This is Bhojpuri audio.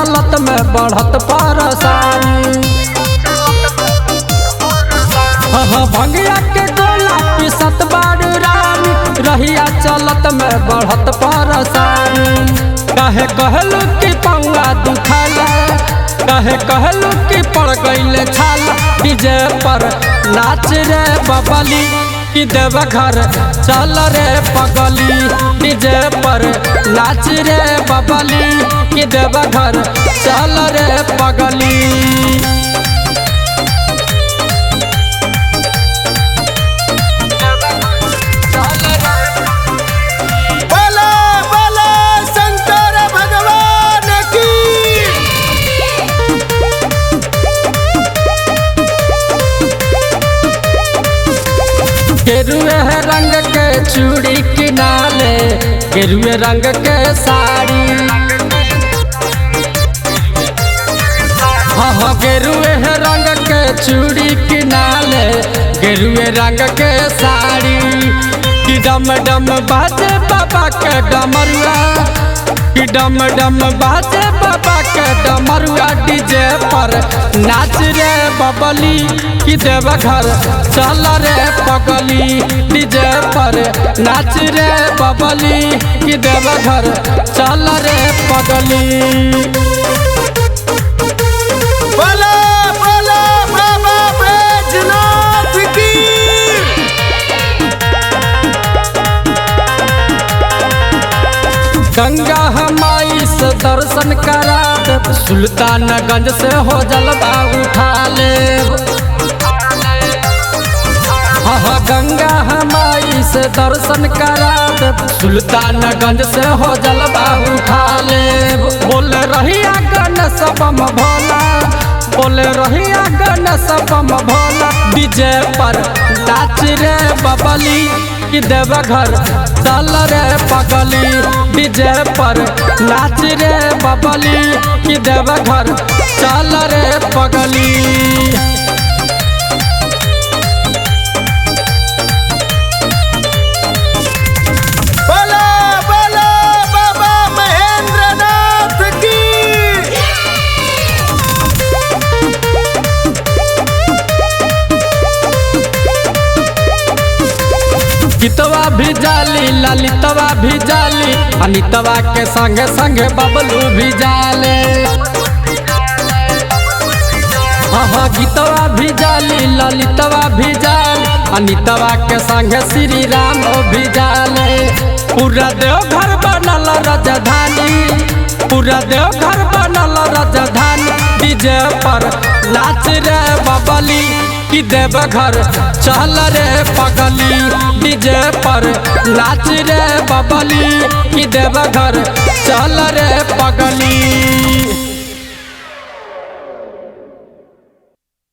चलत में बढ़त परेशानी। भंगिया के गोला पिसत बारू रानी, रहिया चलत में बढ़त परेशानी। कहे कहलू कि पौआ दुखाला, कहे कहलू कि पड़ गईले छाला। डीजे पर नाच रे बबली कि देवघर चल रे पगली। डीजे पर नाच रे बबली कि देवघर चल रे पगली। गेरुए रंग के चूड़ी किनाले, गेरुए रंग के साड़ी। हाँ गेरुए रंग के चूड़ी किनाले, गेरुए रंग के साड़ी। कि डम डम बाजे बाबा के डमरुआ, कि डम डम बाजे बाबा के डमरुआ। डीजे पर नाच रे बबली कि देवघर चल रे पगली। डीजे पर नाच रे बबली कि देवघर चल रे पगली। बोलो बोलो बाबा बैजनाथ की। गंगा हमाई से दर्शन करा दे, सुल्तानगंज से हो जलवा उठा ले। हाँ गंगा हमाई से दर्शन करा दे, सुल्तानगंज से हो जलवा उठा ले। बोल रहिया गणेश बम भोला, बोल रहिया गणेश बम भोला। डीजे पर नाच रे बबली कि देवघर चल रे पगली। डीजे पर नाच रे बबली कि देवघर चल रे पगली। बोलो बोलो बाबा महेंद्रनाथ की। गीतवा भी जाली, ललितवा भी जाली, अनितवा के संगे संगे बबलू भी जाले। हाँ गीतवा भी जाली, ललितवा भी जाली, अनितवा के संगे श्री राम भी जाले। पूरा देवघर बनल राजधानी, पूरा देवघर बनल राजधानी। डीजे पर नाच रे बबली कि देवघर चल रे पगली। डीजे पर नाच रे बबली कि देवघर चल रे पगली।